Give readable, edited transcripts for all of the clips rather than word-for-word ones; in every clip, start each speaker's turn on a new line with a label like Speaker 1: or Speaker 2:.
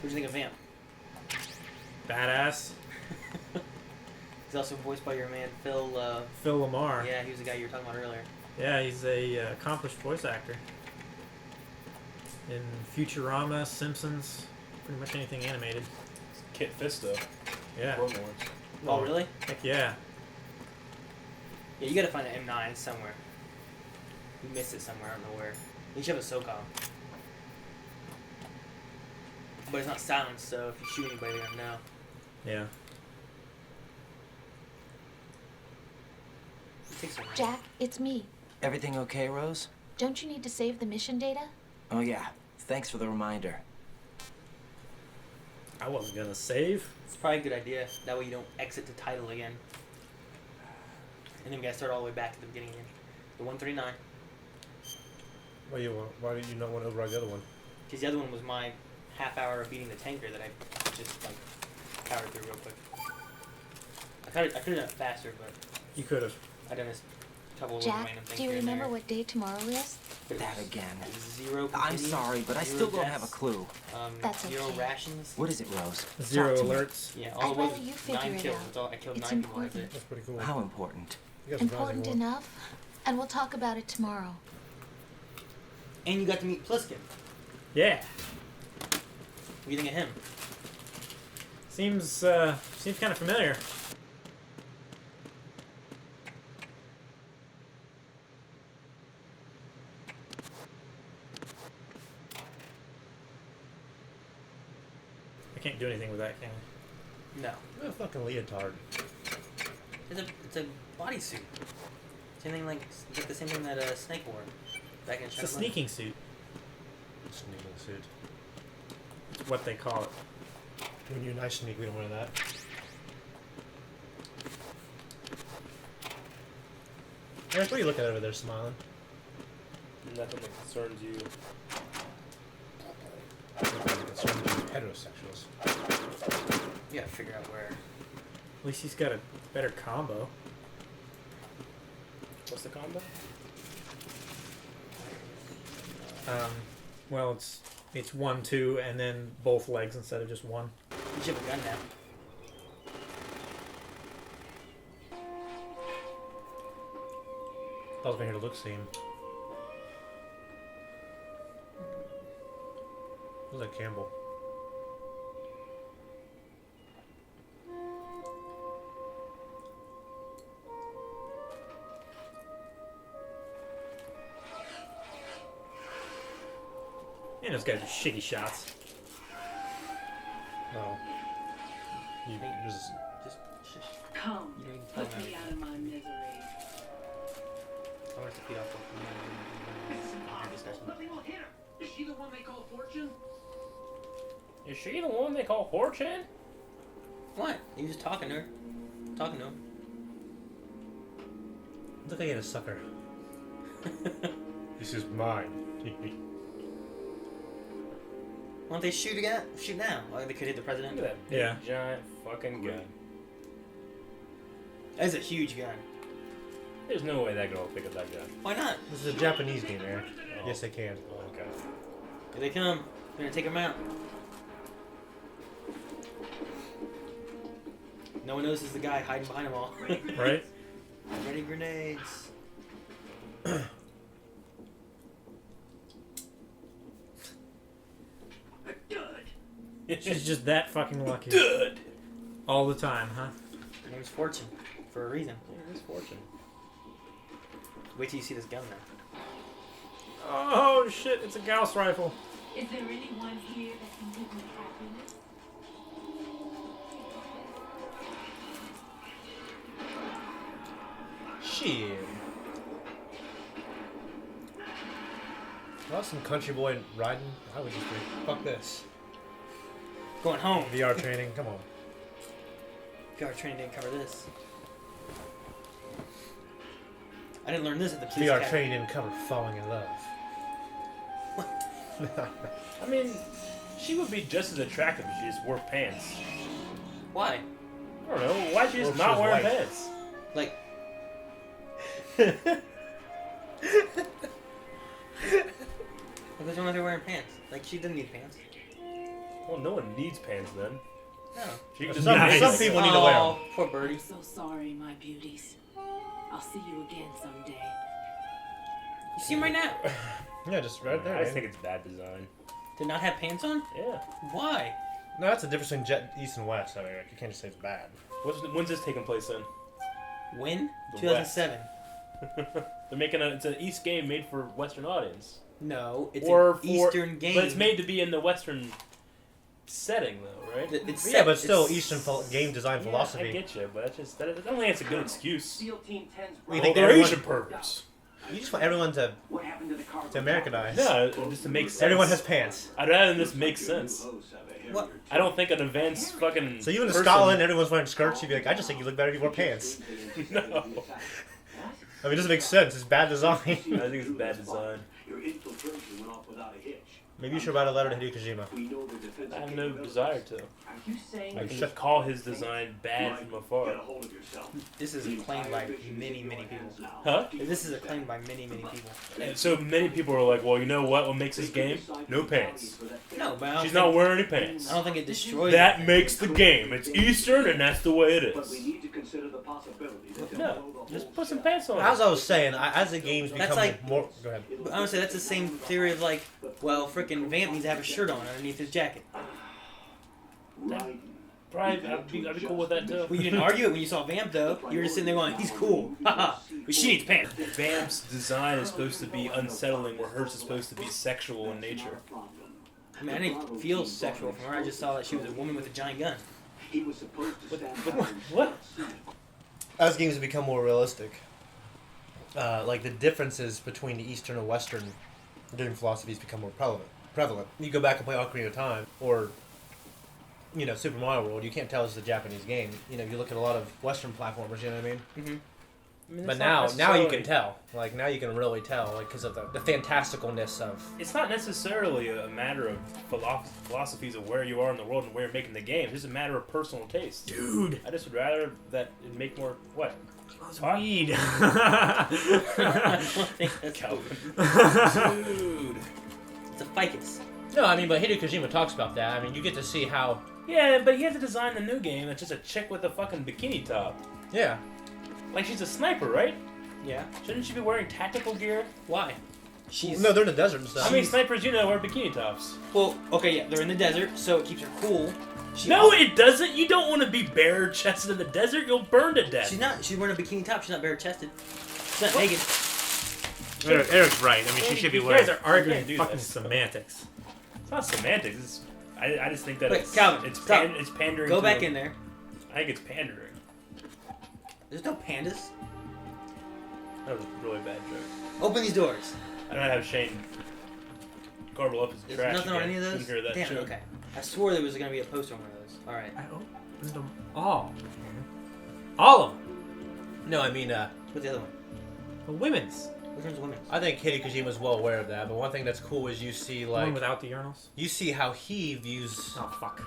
Speaker 1: What'd you think of Vamp?
Speaker 2: Badass.
Speaker 1: He's also voiced by your man Phil.
Speaker 2: Phil Lamar.
Speaker 1: Yeah, he was the guy you were talking about earlier.
Speaker 2: Yeah, he's a accomplished voice actor. In Futurama, Simpsons, pretty much anything animated.
Speaker 3: Kit Fisto.
Speaker 2: Yeah.
Speaker 3: Clone Wars.
Speaker 1: Oh, really?
Speaker 2: Heck yeah.
Speaker 1: Yeah, you gotta find an M9 somewhere. You missed it somewhere, I don't know where. You should have a SOCOM. But it's not silenced, so if you shoot anybody, they're gonna know.
Speaker 2: Yeah.
Speaker 1: Take some.
Speaker 4: Jack, it's me.
Speaker 5: Everything okay, Rose?
Speaker 4: Don't you need to save the mission data?
Speaker 5: Oh, yeah. Thanks for the reminder.
Speaker 2: I wasn't gonna save.
Speaker 1: It's probably a good idea. That way you don't exit the title again. And then we gotta start all the way back at the beginning again. The 139.
Speaker 3: Why did you not want to override the other one?
Speaker 1: Because the other one was my half hour of beating the tanker that I just like powered through real quick. I could have done it faster, but
Speaker 2: You could have.
Speaker 1: I done this couple of
Speaker 4: Jack,
Speaker 1: random things
Speaker 4: do you
Speaker 1: here and
Speaker 4: remember
Speaker 1: there.
Speaker 4: what day tomorrow is?
Speaker 1: But it
Speaker 5: That
Speaker 1: was
Speaker 5: again.
Speaker 1: Zero.
Speaker 5: I'm
Speaker 1: continues,
Speaker 5: sorry, but I
Speaker 1: zero
Speaker 5: still don't have a
Speaker 1: deaths,
Speaker 5: clue.
Speaker 4: That's
Speaker 1: zero
Speaker 4: okay.
Speaker 1: rations.
Speaker 5: What is it, Rose?
Speaker 2: Zero
Speaker 5: Talk to me.
Speaker 2: alerts.
Speaker 1: Yeah,
Speaker 4: I'd
Speaker 1: all it was
Speaker 4: rather you
Speaker 1: was
Speaker 4: figure
Speaker 1: 9
Speaker 4: it
Speaker 1: kills.
Speaker 4: out.
Speaker 1: That's all. I killed
Speaker 4: It's
Speaker 1: 9 people. That's
Speaker 4: important.
Speaker 1: it.
Speaker 3: That's pretty cool.
Speaker 5: How important?
Speaker 3: You got some
Speaker 4: Important
Speaker 3: surprising one.
Speaker 4: enough. And we'll talk about it tomorrow.
Speaker 1: And you got to meet Pliskin.
Speaker 2: Yeah.
Speaker 1: What do you think of him?
Speaker 2: Seems kind of familiar. I can't do anything with that, can I?
Speaker 1: No.
Speaker 3: You're a fucking leotard.
Speaker 1: It's a bodysuit. Same thing it's like the same thing that Snake wore back in
Speaker 2: It's a
Speaker 1: Shadow
Speaker 2: sneaking suit.
Speaker 3: Sneaking suit.
Speaker 2: It's what they call it.
Speaker 3: When you're a nice sneak, we don't wear that. Eric, what are you looking at over there, smiling?
Speaker 6: Nothing that concerns you.
Speaker 3: Looking concerned with heterosexuals.
Speaker 1: You gotta figure out where.
Speaker 2: At least he's got a better combo.
Speaker 6: What's the combo?
Speaker 2: Well, it's 1-2 and then both legs instead of just one.
Speaker 1: You should have a gun now.
Speaker 3: I was been here to look see him. Who's that Campbell?
Speaker 2: And those guys are shitty shots.
Speaker 3: No. You just...
Speaker 1: Just
Speaker 7: Come,
Speaker 1: you know, you can
Speaker 7: put
Speaker 1: tell
Speaker 7: me
Speaker 1: them
Speaker 7: out of my misery.
Speaker 1: I want to feed off the discussion.
Speaker 7: Nothing will hit her. Is she the one they call Fortune?
Speaker 6: Is she the one they call Fortune?
Speaker 1: What? You just talking to her. Talking to him.
Speaker 3: Look like I had a sucker. This is mine.
Speaker 1: Why don't they shoot again? Shoot now. Or they could hit the president.
Speaker 6: Look at that big,
Speaker 2: Yeah.
Speaker 6: giant fucking gun.
Speaker 1: That is a huge gun.
Speaker 6: There's no way that girl will pick up that gun.
Speaker 1: Why not?
Speaker 3: This is a Japanese game, Eric.
Speaker 6: Oh.
Speaker 3: Yes, they can.
Speaker 6: Okay.
Speaker 1: Here they come. They're gonna take him out. No one notices the guy hiding behind them all.
Speaker 2: Right?
Speaker 1: Ready grenades.
Speaker 2: She's just that fucking lucky.
Speaker 6: Good.
Speaker 2: All the time, huh?
Speaker 1: Her name's Fortune. For a reason.
Speaker 6: Yeah, it's Fortune.
Speaker 1: Wait till you see this gun now.
Speaker 2: Oh shit, it's a Gauss rifle.
Speaker 7: Is there anyone here that can give me happiness?
Speaker 3: Shit. Well, some country boy riding. I would just do. Fuck this.
Speaker 1: Going home.
Speaker 3: VR training. Come on.
Speaker 1: VR training didn't cover this. I didn't learn this at the police
Speaker 3: VR
Speaker 1: academy.
Speaker 3: training didn't cover falling in love.
Speaker 6: I mean, she would be just as attractive if she just wore pants.
Speaker 1: Why?
Speaker 6: I don't know. Why is she
Speaker 3: Or
Speaker 6: just
Speaker 3: if
Speaker 6: not
Speaker 3: she was
Speaker 6: wearing
Speaker 3: white.
Speaker 6: pants?
Speaker 1: Like, what's wrong with her wearing pants? Like, she doesn't need pants.
Speaker 6: Well, no one needs pants then.
Speaker 1: No.
Speaker 6: She can just
Speaker 3: Some,
Speaker 6: make
Speaker 3: some
Speaker 6: it.
Speaker 3: people need to wear them.
Speaker 1: Oh, poor
Speaker 7: I'm
Speaker 1: birdie.
Speaker 7: so sorry, my beauties. I'll see you again someday.
Speaker 1: You see him right now?
Speaker 3: Yeah, just right there.
Speaker 6: I just
Speaker 3: man.
Speaker 6: think it's bad design.
Speaker 1: Did not have pants on?
Speaker 6: Yeah.
Speaker 1: Why?
Speaker 3: No, that's the difference between East and West. I mean, like, you can't just say it's bad.
Speaker 6: When's this taking place then?
Speaker 1: When?
Speaker 6: The
Speaker 1: 2007.
Speaker 6: They're making it's an East game made for Western audience.
Speaker 1: No, it's
Speaker 6: Or
Speaker 1: an
Speaker 6: for-
Speaker 1: Eastern game.
Speaker 6: But it's made to be in the Western setting, though, right?
Speaker 1: It's
Speaker 3: Yeah,
Speaker 1: set-
Speaker 3: but still,
Speaker 1: it's-
Speaker 3: Eastern game design
Speaker 6: Yeah,
Speaker 3: philosophy.
Speaker 6: I get you, but I don't think it's a good excuse.
Speaker 8: SEAL Team 10's
Speaker 3: You
Speaker 6: Oh,
Speaker 3: think
Speaker 6: they're
Speaker 3: everyone-
Speaker 6: Asian perverts.
Speaker 3: You just want everyone to
Speaker 8: What happened to the cargo?
Speaker 3: Americanize.
Speaker 6: Yeah, just to make sense.
Speaker 3: Everyone has pants.
Speaker 6: I'd rather this make sense.
Speaker 1: What?
Speaker 6: I don't think an advanced fucking.
Speaker 3: So you in
Speaker 6: person-
Speaker 3: Scotland, everyone's wearing skirts. You'd be like, I just think you look better if you wear pants.
Speaker 6: No.
Speaker 3: I mean, it doesn't make sense. It's bad design.
Speaker 6: I think it's bad design.
Speaker 8: Your infiltration went off without a hitch.
Speaker 3: Maybe you should write a letter to Hideo Kojima.
Speaker 8: We know the defensive
Speaker 6: I have no
Speaker 8: capabilities.
Speaker 6: desire to.
Speaker 8: Are you saying
Speaker 6: I
Speaker 3: Like,
Speaker 6: can
Speaker 3: shut-
Speaker 6: just call his design bad from
Speaker 8: Get a
Speaker 6: afar.
Speaker 8: hold of yourself.
Speaker 1: This is acclaimed by many, many people.
Speaker 6: Huh?
Speaker 1: This is acclaimed by many, many people.
Speaker 6: And so many people are like, well, you know what makes this game? No pants.
Speaker 1: No, but I don't
Speaker 6: She's
Speaker 1: think,
Speaker 6: not wearing any pants.
Speaker 1: I don't think it destroys
Speaker 6: That makes the game. It's Eastern, and that's the way it
Speaker 8: But we
Speaker 6: is.
Speaker 8: need to consider the possibility that
Speaker 6: No, just put some pants on.
Speaker 3: As I was saying, as the games
Speaker 1: That's
Speaker 3: become
Speaker 1: like-
Speaker 3: more... Go ahead.
Speaker 1: But honestly, that's the same theory of like, well, frickin' Vamp needs to have a shirt on underneath his jacket.
Speaker 6: Probably, I'd be cool with that too.
Speaker 1: Well, you didn't argue it when you saw Vamp, though. You were just sitting there going, he's cool. Haha. But she needs pants.
Speaker 6: Vamp's design is supposed to be unsettling, where hers is supposed to be sexual in nature.
Speaker 1: I mean, I didn't feel sexual from her. I just saw that she was a woman with a giant gun.
Speaker 8: he was supposed to stand
Speaker 6: What?
Speaker 3: As games have become more realistic, like the differences between the Eastern and Western game philosophies become more prevalent. You go back and play Ocarina of Time, or you know Super Mario World. You can't tell it's a Japanese game. You know, you look at a lot of Western platformers. You know what I mean?
Speaker 1: Mm-hmm.
Speaker 6: I mean,
Speaker 3: But
Speaker 6: that's not
Speaker 3: now you
Speaker 6: necessarily-
Speaker 3: can tell. Like now you can really tell, like because of the fantasticalness of.
Speaker 6: It's not necessarily a matter of philosophies of where you are in the world and where you're making the game. It's just a matter of personal taste.
Speaker 2: Dude,
Speaker 6: I just would rather that it make more what?
Speaker 2: that's
Speaker 6: Huh?
Speaker 2: weed.
Speaker 1: I don't think that's
Speaker 6: Calvin.
Speaker 1: Dude. It's a ficus.
Speaker 3: No, I mean, but Hideo Kojima talks about that. I mean, you get to see how.
Speaker 6: Yeah, but he had to design the new game that's just a chick with a fucking bikini top.
Speaker 3: Yeah.
Speaker 6: Like she's a sniper, right?
Speaker 1: Yeah.
Speaker 6: Shouldn't she be wearing tactical gear?
Speaker 1: Why? She's
Speaker 3: No, they're in the desert and stuff.
Speaker 6: How many snipers you know wear bikini tops?
Speaker 1: well. Okay, yeah, they're in the desert, so it keeps her cool. She
Speaker 6: No, it doesn't. You don't want to be bare chested in the desert. You'll burn to death.
Speaker 1: She's not. She's wearing a bikini top. She's not bare chested. She's not naked.
Speaker 2: Eric's right. I mean, she should be
Speaker 6: You
Speaker 2: wearing
Speaker 6: guys are arguing
Speaker 2: fucking
Speaker 6: to do this.
Speaker 2: semantics.
Speaker 6: It's not semantics. It's, I just think that
Speaker 1: Wait,
Speaker 6: it's
Speaker 1: Calvin,
Speaker 6: it's,
Speaker 1: stop.
Speaker 6: it's pandering.
Speaker 1: Go
Speaker 6: to
Speaker 1: back
Speaker 6: a-
Speaker 1: in there.
Speaker 6: I think it's pandering.
Speaker 1: There's no pandas.
Speaker 6: That was a really bad joke.
Speaker 1: Open these doors.
Speaker 6: I don't have Shane garble up his
Speaker 1: There's
Speaker 6: trash
Speaker 1: nothing
Speaker 6: again.
Speaker 1: on any of those.
Speaker 6: Didn't hear that
Speaker 1: Damn.
Speaker 6: joke.
Speaker 1: Okay. I swore there was gonna be a poster on one of those. All right.
Speaker 2: I opened them all. All of them.
Speaker 3: No, I mean,
Speaker 1: What's the other one?
Speaker 2: The women's.
Speaker 1: Which one's women's?
Speaker 3: I think Hideo Kojima's well aware of that. But one thing that's cool is you see
Speaker 2: The one
Speaker 3: like
Speaker 2: without the urinals.
Speaker 3: you see how he views.
Speaker 2: Oh fuck.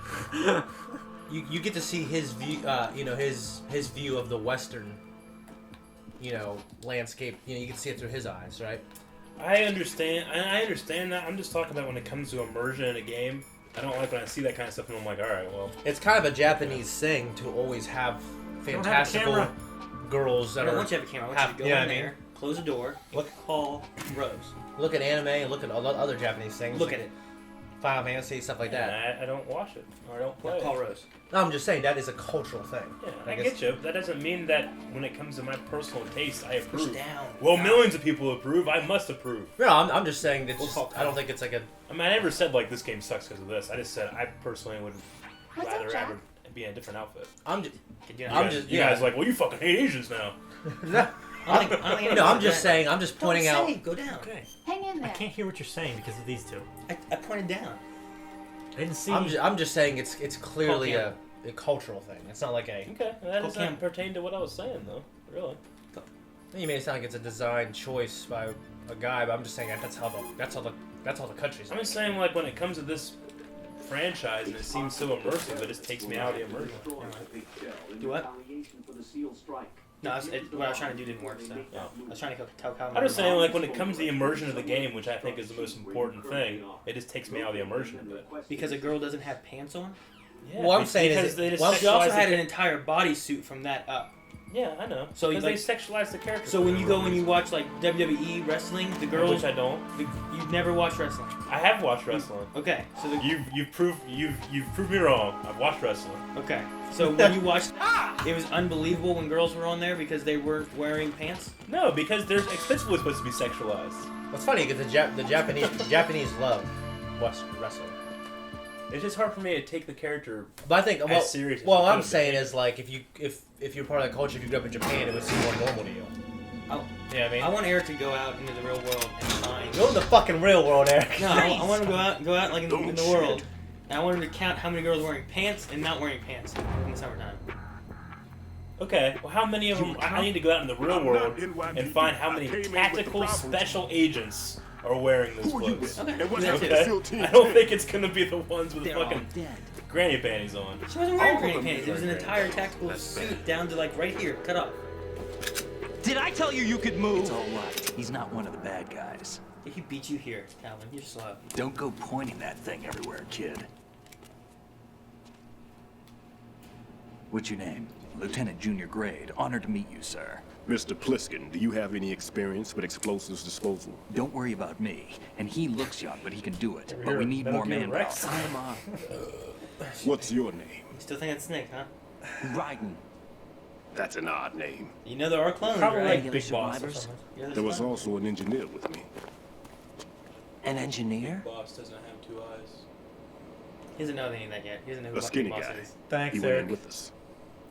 Speaker 3: You get to see his view. You know his view of the Western. You know landscape. You know you can see it through his eyes, right?
Speaker 6: I understand. I understand that. I'm just talking about when it comes to immersion in a game. I don't like when I see that kind of stuff, and I'm like, all right, well,
Speaker 3: It's kind of a Japanese thing to always have
Speaker 2: Don't have a
Speaker 3: fantastical
Speaker 2: camera.
Speaker 3: girls
Speaker 1: I
Speaker 3: that
Speaker 1: don't
Speaker 3: are.
Speaker 1: want you to have a camera. I want
Speaker 3: have-
Speaker 1: you to go
Speaker 3: yeah,
Speaker 1: in
Speaker 3: I mean-
Speaker 1: there, close the door, and
Speaker 3: Look-
Speaker 1: call Rose.
Speaker 3: Look at anime and look at a lot of other Japanese things.
Speaker 1: Look
Speaker 3: like
Speaker 1: at it.
Speaker 3: Final Fantasy, stuff like that.
Speaker 6: and I don't watch it or I don't play
Speaker 1: Now
Speaker 6: it.
Speaker 1: call Rose.
Speaker 3: No, I'm just saying that is a cultural thing.
Speaker 6: Yeah,
Speaker 3: I
Speaker 6: I
Speaker 3: guess-
Speaker 6: get you. But that doesn't mean that when it comes to my personal taste, I
Speaker 1: Push
Speaker 6: approve.
Speaker 1: down.
Speaker 6: Well, millions of people approve. I must approve.
Speaker 3: No, I'm just saying that.
Speaker 1: We'll
Speaker 3: Just,
Speaker 1: call
Speaker 3: I don't think it's like a.
Speaker 6: I mean, I never said like this game sucks because of this. I just said I personally would
Speaker 4: What's up,
Speaker 6: rather
Speaker 4: Jack?
Speaker 6: have it be in a different outfit.
Speaker 3: I'm just.
Speaker 1: Could you
Speaker 6: You
Speaker 3: I'm
Speaker 6: guys,
Speaker 3: just-
Speaker 6: you
Speaker 3: yeah.
Speaker 6: guys like, well, you fucking hate Asians now.
Speaker 1: I don't think
Speaker 3: No, I'm
Speaker 1: anyone
Speaker 3: just
Speaker 1: said
Speaker 3: saying. I'm just
Speaker 1: that.
Speaker 3: pointing
Speaker 1: Don't
Speaker 3: out.
Speaker 1: say, go down.
Speaker 2: Okay.
Speaker 4: Hang in
Speaker 2: I
Speaker 4: there.
Speaker 2: can't hear what you're saying because of these two.
Speaker 1: I pointed down.
Speaker 2: I didn't see.
Speaker 3: I'm just saying it's clearly
Speaker 1: Call
Speaker 3: a cultural thing. It's not like a.
Speaker 6: Okay, that does
Speaker 1: Okay.
Speaker 6: not pertain to what I was saying though. Really.
Speaker 3: You made it sound like it's a design choice by a guy, but I'm just saying that's how the country's.
Speaker 6: I'm just saying like when it comes to this franchise and it seems so immersive, it just takes me out of the immersion.
Speaker 1: Do what?
Speaker 8: For the SEAL strike.
Speaker 1: No, what I was trying to do didn't work. So
Speaker 6: Yeah.
Speaker 1: I was trying to tell Calvin.
Speaker 6: I'm just saying, like, when it comes to the immersion of the game, which I think is the most important thing, it just takes me out of the immersion a bit.
Speaker 1: because a girl doesn't have pants on.
Speaker 6: Yeah,
Speaker 3: Well, I'm saying is
Speaker 6: because
Speaker 3: it-
Speaker 6: they just
Speaker 3: well,
Speaker 1: She also
Speaker 6: sexualize
Speaker 1: had
Speaker 6: the
Speaker 1: an entire bodysuit from that up.
Speaker 6: Yeah, I know.
Speaker 1: So,
Speaker 6: Because
Speaker 1: like-
Speaker 6: they sexualize the character.
Speaker 1: So when you go and you watch like WWE wrestling, the girls,
Speaker 6: which I don't.
Speaker 1: you've never watched wrestling.
Speaker 6: I have watched wrestling.
Speaker 1: Okay, so
Speaker 6: You've proved me wrong. I've watched wrestling.
Speaker 1: okay, so when you watched, it was unbelievable when girls were on there because they weren't wearing pants.
Speaker 6: No, because they're explicitly supposed to be sexualized.
Speaker 3: What's funny because the Japanese love wrestling.
Speaker 6: It's just hard for me to take the character.
Speaker 3: But I think
Speaker 6: As serious as
Speaker 3: well,
Speaker 6: it
Speaker 3: I'm
Speaker 6: could've
Speaker 3: saying
Speaker 6: been.
Speaker 3: is like if you're part of the culture, if you grew up in Japan, it would seem more normal to you.
Speaker 6: Yeah, I mean,
Speaker 1: I want Eric to go out into the real world and find.
Speaker 3: Go to the fucking real world, Eric.
Speaker 1: No, I want him to go out like in the world, and I want him to count how many girls are wearing pants and not wearing pants in the summertime.
Speaker 6: okay. Well, how many of them? I need to go out in the real world and find how many tactical special agents are wearing those clothes.
Speaker 1: Okay,
Speaker 9: And what's
Speaker 1: that's
Speaker 9: happening
Speaker 1: it.
Speaker 9: to SEAL Team
Speaker 6: I don't
Speaker 9: 10?
Speaker 6: think it's gonna be the ones with the
Speaker 5: They're all
Speaker 6: fucking
Speaker 5: dead.
Speaker 6: granny panties on.
Speaker 1: She wasn't wearing
Speaker 9: All
Speaker 1: granny
Speaker 9: of them
Speaker 1: panties. It was an entire tactical suit down to like right here, cut up.
Speaker 5: Did I tell you you could move? It's all right. He's not one of the bad guys.
Speaker 1: He beat you here, Calvin. You're slow.
Speaker 5: Don't go pointing that thing everywhere, kid. What's your name? Lieutenant Junior Grade. Honored to meet you, sir.
Speaker 9: Mr. Pliskin, do you have any experience with explosives disposal?
Speaker 5: Don't worry about me. And he looks young, but he can do it.
Speaker 2: Ever
Speaker 5: But
Speaker 2: hear
Speaker 5: we
Speaker 2: of
Speaker 5: need
Speaker 2: Metal
Speaker 5: more
Speaker 2: Gear
Speaker 5: manpower.
Speaker 2: Rex?
Speaker 9: What's your name?
Speaker 1: You still think it's Snake, huh?
Speaker 5: Raiden.
Speaker 9: That's an odd name.
Speaker 1: You know there are clones,
Speaker 2: Probably
Speaker 1: right?
Speaker 2: like
Speaker 5: Regular
Speaker 2: Big Boss or
Speaker 5: survivors?
Speaker 2: something.
Speaker 1: You're the
Speaker 9: There was
Speaker 1: clone.
Speaker 9: also an engineer with me.
Speaker 5: An engineer?
Speaker 6: Boss doesn't have 2 eyes.
Speaker 1: He doesn't know any of that yet. He doesn't know who
Speaker 9: A skinny
Speaker 1: Boss
Speaker 9: guy.
Speaker 1: is.
Speaker 2: Thanks,
Speaker 9: He went in
Speaker 2: Eric.
Speaker 9: with us.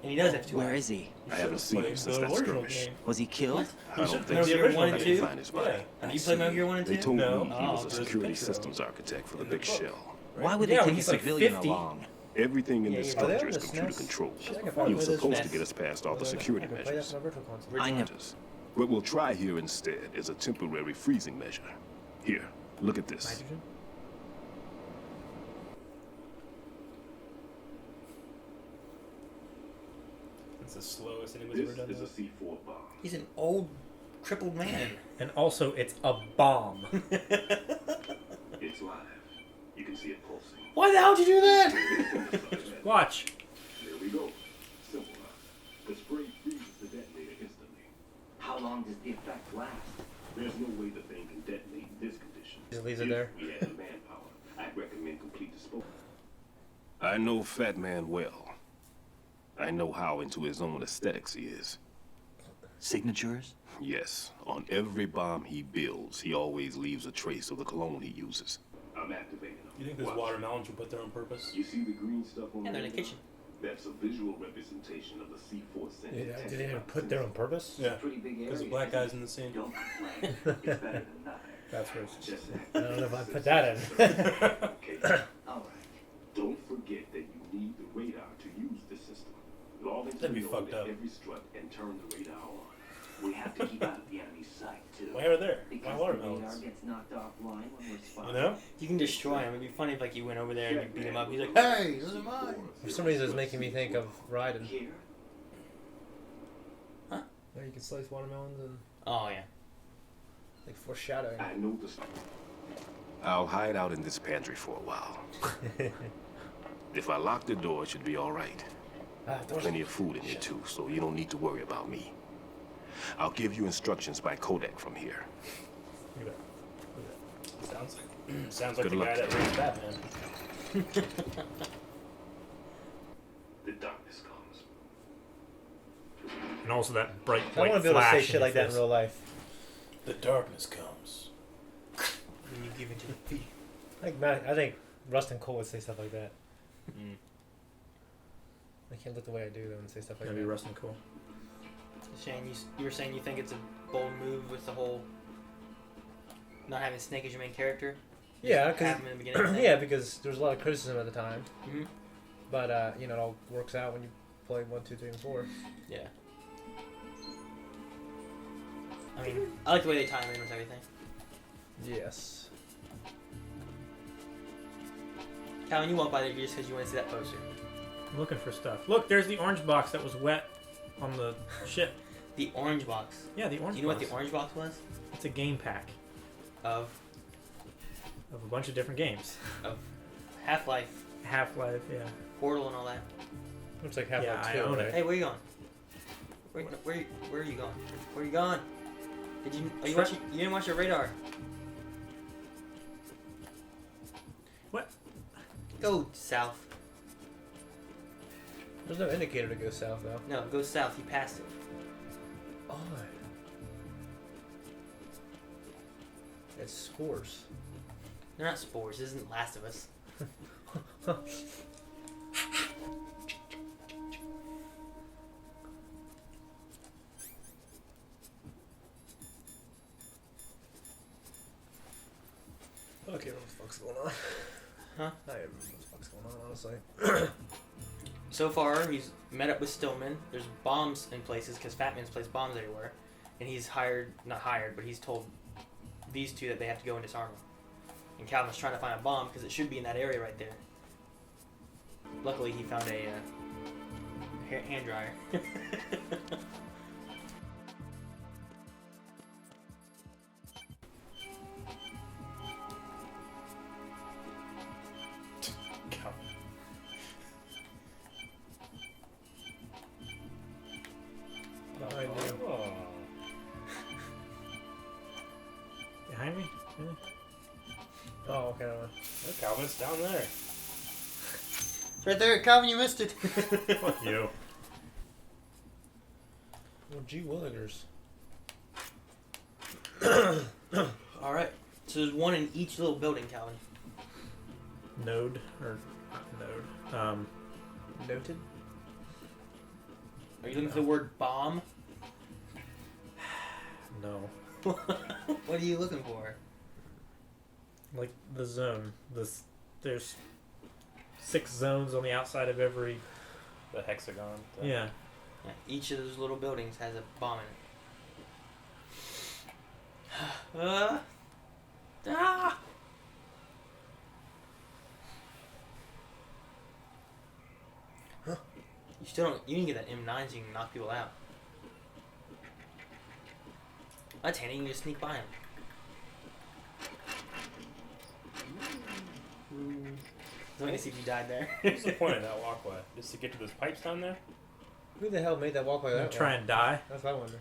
Speaker 1: And he does have 2
Speaker 5: Where
Speaker 1: eyes.
Speaker 5: is he?
Speaker 9: I haven't seen him since that skirmish.
Speaker 5: Was he killed?
Speaker 9: I don't
Speaker 6: should've
Speaker 9: think
Speaker 1: played
Speaker 9: so.
Speaker 1: Metal Gear 1
Speaker 9: I
Speaker 1: and
Speaker 9: didn't
Speaker 1: 2?
Speaker 9: find his body.
Speaker 1: You play Metal Gear 1 and 2?
Speaker 9: They told
Speaker 6: No.
Speaker 9: me he
Speaker 1: Oh,
Speaker 9: was a
Speaker 6: there's a
Speaker 9: security
Speaker 6: picture of
Speaker 9: systems architect for the
Speaker 6: in the
Speaker 9: big
Speaker 6: book.
Speaker 9: shell.
Speaker 5: Why would
Speaker 2: Yeah,
Speaker 5: they
Speaker 2: when
Speaker 5: take a
Speaker 2: he's like
Speaker 5: civilian
Speaker 2: 50.
Speaker 5: along?
Speaker 9: Everything in
Speaker 6: Yeah,
Speaker 9: this
Speaker 6: yeah.
Speaker 3: Are they
Speaker 9: structure
Speaker 3: on
Speaker 9: is
Speaker 3: the
Speaker 9: computer
Speaker 3: SNES?
Speaker 9: controlled.
Speaker 3: Shit, I can
Speaker 9: He
Speaker 3: probably
Speaker 9: was
Speaker 3: play this
Speaker 9: supposed to
Speaker 1: SNES.
Speaker 9: get us past all the
Speaker 3: I
Speaker 9: security
Speaker 3: can play that
Speaker 9: measures.
Speaker 3: on a virtual console.
Speaker 5: I know.
Speaker 9: What we'll try here instead is a temporary freezing measure. Here, look at this.
Speaker 3: Hydrogen?
Speaker 6: It's the slowest anybody's ever done
Speaker 8: This is a
Speaker 6: this.
Speaker 8: C4 bomb.
Speaker 1: He's an old, crippled man.
Speaker 2: And also, it's a bomb.
Speaker 8: It's live. You can see it pulsing.
Speaker 1: Why the hell did you do that?
Speaker 2: Watch.
Speaker 8: There we go. Simple enough. The spray freezes the detonator instantly. How long does the effect last? There's no way the thing can detonate in this condition.
Speaker 3: Just leaves it
Speaker 8: If
Speaker 3: there.
Speaker 8: we had the manpower, I'd recommend complete disposal.
Speaker 9: I know Fatman well. I know how into his own aesthetics he is.
Speaker 5: Signatures?
Speaker 9: Yes, on every bomb he builds, he always leaves a trace of the cologne he uses.
Speaker 8: I'm activating them.
Speaker 6: You think those
Speaker 8: Watch.
Speaker 6: watermelons were put there on purpose?
Speaker 8: You see the green stuff on
Speaker 1: Yeah, they're in the
Speaker 8: radar?
Speaker 1: kitchen.
Speaker 8: That's a visual representation of the C4 center.
Speaker 3: Yeah, did they even put there on purpose?
Speaker 6: Yeah.
Speaker 8: Pretty big area.
Speaker 6: Because the black guys in the scene.
Speaker 8: Don't complain. It's better than nothing.
Speaker 3: That's racist.
Speaker 8: Just
Speaker 3: I don't know if I'd put that in.
Speaker 8: Okay. All right. Don't forget that you need the radar to use the system. Log into
Speaker 6: That'd be
Speaker 8: the node
Speaker 6: fucked
Speaker 8: at
Speaker 6: up.
Speaker 8: every strut and turn the radar on. We have to keep out of the enemy's sight too.
Speaker 6: Why are there? Why
Speaker 8: Because the
Speaker 6: watermelons?
Speaker 8: radar gets knocked offline when we're spotted.
Speaker 6: You know?
Speaker 1: You can destroy him. It'd be funny if like you went over there and you beat him up. He's like, hey, those are mine.
Speaker 3: For some reason, it's making me think of Raiden.
Speaker 8: Here,
Speaker 3: Where you can slice watermelons and
Speaker 1: Oh yeah.
Speaker 3: like foreshadowing.
Speaker 8: I know the.
Speaker 9: I'll hide out in this pantry for a while. If I lock the door, it should be all right. Plenty of food in here too, so you don't need to worry about me. I'll give you instructions by Kodak from here.
Speaker 2: Look at that.
Speaker 6: Sounds like
Speaker 9: Good
Speaker 6: the
Speaker 9: luck.
Speaker 6: guy that raised Batman.
Speaker 8: The darkness comes.
Speaker 2: And also that bright
Speaker 3: I
Speaker 2: white
Speaker 3: want to be able to say
Speaker 2: flash
Speaker 3: shit
Speaker 2: in
Speaker 3: like
Speaker 2: your
Speaker 3: that in
Speaker 2: face.
Speaker 3: real life.
Speaker 6: The darkness comes.
Speaker 1: When you give it to the thief.
Speaker 3: I think Rust and Cole would say stuff like that.
Speaker 6: Mm.
Speaker 3: I can't look the way I do though and say stuff like
Speaker 2: Gotta be
Speaker 3: that.
Speaker 2: Rust and Cool.
Speaker 1: Shane, you were saying you think it's a bold move with the whole not having Snake as your main character?
Speaker 3: Yeah,
Speaker 1: Have
Speaker 3: because
Speaker 1: him in the beginning.
Speaker 3: yeah, because there's a lot of criticism at the time,
Speaker 1: hmm
Speaker 3: but you know it all works out when you play 1, 2, 3, and 4.
Speaker 1: Yeah. I mean, I like the way they tie him in with everything.
Speaker 3: Yes.
Speaker 1: Calvin, you walk by there just because you want to see that poster.
Speaker 2: I'm looking for stuff. Look, there's the orange box that was wet on the ship.
Speaker 1: The orange box.
Speaker 2: Yeah, the orange
Speaker 1: Do you know
Speaker 2: box.
Speaker 1: what the orange box was?
Speaker 2: It's a game pack
Speaker 1: Of
Speaker 2: of a bunch of different games.
Speaker 1: Half-Life,
Speaker 2: Half-Life, yeah.
Speaker 1: Portal, and all that.
Speaker 3: Looks like Half-Life
Speaker 2: Yeah, I
Speaker 3: 2,
Speaker 2: own it.
Speaker 3: right?
Speaker 1: Hey, where you going? Where are you going? Where are you going? Did you? Are you
Speaker 2: Sure.
Speaker 1: watching? You didn't watch your radar.
Speaker 2: What?
Speaker 1: Go south.
Speaker 3: There's no indicator to go south, though.
Speaker 1: No, go south. You passed it.
Speaker 3: Oh. It's spores.
Speaker 1: They're not spores. This isn't Last of Us.
Speaker 3: Okay, what the fuck's going on?
Speaker 1: Huh?
Speaker 3: I don't know what the fuck's going on, honestly.
Speaker 1: So far, he's met up with Stillman. There's bombs in places because Fatman's placed bombs everywhere, and he's not hired, but he's told these two that they have to go and disarm them. And Calvin's trying to find a bomb because it should be in that area right there. Luckily, he found a hand dryer.
Speaker 3: Behind you.
Speaker 6: Oh.
Speaker 2: Behind me? Really?
Speaker 3: Oh, okay.
Speaker 6: Look, Calvin's down there.
Speaker 1: It's right there, Calvin. You missed it.
Speaker 2: Fuck you.
Speaker 3: Well, gee willikers.
Speaker 1: All right. So there's one in each little building, Calvin.
Speaker 2: Node or not node.
Speaker 3: Noted?
Speaker 1: Are you looking for the word bomb?
Speaker 2: No.
Speaker 1: What are you looking for?
Speaker 2: Like the zone. There's 6 zones on the outside of every.
Speaker 6: The hexagon. thing.
Speaker 2: Yeah.
Speaker 1: Yeah, each of those little buildings has a bomb in it. Ah!
Speaker 3: Huh?
Speaker 1: You still don't. You didn't get that M9 so you can knock people out. That's handy. You can just sneak by him. I'm gonna see if you died there.
Speaker 6: What's the point of that walkway? Just to get to those pipes down there?
Speaker 3: Who the hell made that walkway that
Speaker 2: Try
Speaker 3: way?
Speaker 2: and die.
Speaker 3: That's what I wonder.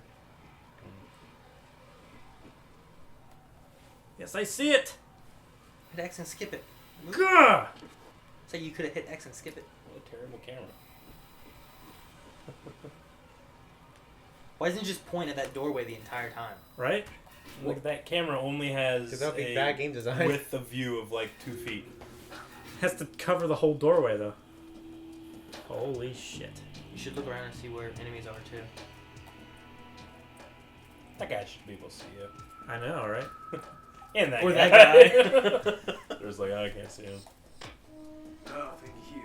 Speaker 2: Yes, I see it.
Speaker 1: Hit X and skip it.
Speaker 2: Gah!
Speaker 1: Say you could have hit X and skip it.
Speaker 6: What a terrible camera.
Speaker 1: Why doesn't it just point at that doorway the entire time?
Speaker 2: Right?
Speaker 6: Like that camera only has
Speaker 3: 'Cause that'd be
Speaker 6: a
Speaker 3: bad game design.
Speaker 6: width of view of like 2 feet.
Speaker 2: Has to cover the whole doorway though. Holy shit.
Speaker 1: You should look around and see where enemies are too.
Speaker 6: That guy should be able to see you.
Speaker 2: I know, right?
Speaker 6: And that
Speaker 1: Or
Speaker 6: guy.
Speaker 1: that guy.
Speaker 6: There's like, I can't see him.
Speaker 8: Nothing here.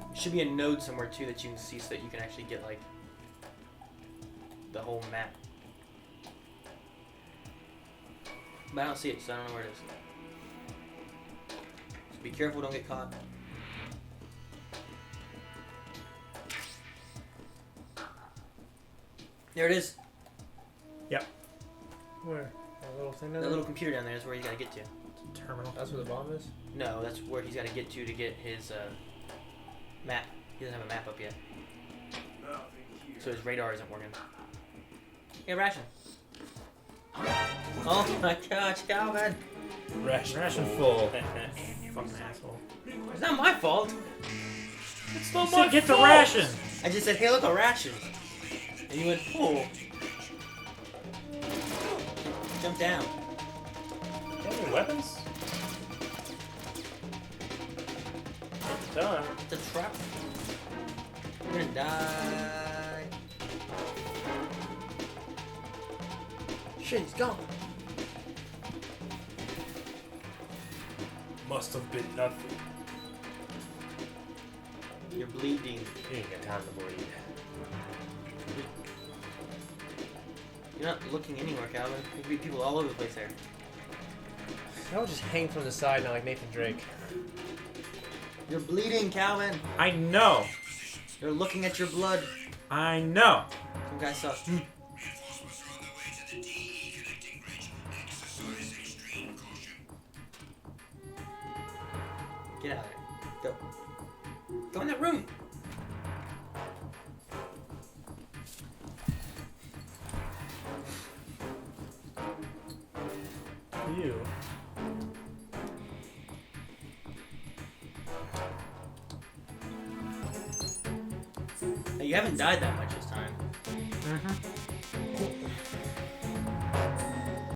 Speaker 1: There should be a node somewhere too that you can see so that you can actually get like the whole map. But I don't see it, so I don't know where it is. So be careful, don't get caught. There it is.
Speaker 2: Yep.
Speaker 3: Where? That little thing down
Speaker 1: That
Speaker 3: there?
Speaker 1: little computer down there is where you gotta get to.
Speaker 2: Terminal.
Speaker 3: That's where the bomb is?
Speaker 1: No, that's where he's gotta get to get his map. He doesn't have a map up yet,
Speaker 8: Nothing here.
Speaker 1: so his radar isn't working. Hey, ration. Oh my gosh, Calvin!
Speaker 2: Ration full. Fucking asshole.
Speaker 1: It's not my fault.
Speaker 6: It's not
Speaker 2: You
Speaker 6: my
Speaker 2: said get the
Speaker 6: fault.
Speaker 2: ration.
Speaker 1: I just said, hey, look, a ration. And you went, oh. Jump down.
Speaker 6: Do you have any weapons? Done.
Speaker 1: It's a trap. You're gonna die. Shit, he's gone.
Speaker 6: Must have been nothing.
Speaker 1: You're bleeding.
Speaker 3: You ain't got time to bleed.
Speaker 1: You're not looking anywhere, Calvin. There could be people all over the place there.
Speaker 3: I would just hang from the side now like Nathan Drake.
Speaker 1: You're bleeding, Calvin.
Speaker 2: I know.
Speaker 1: They're looking at your blood.
Speaker 2: I know.
Speaker 1: Some guy saw. Get out of there. Go. Go in that room.
Speaker 2: You.
Speaker 1: Hey, you haven't died that much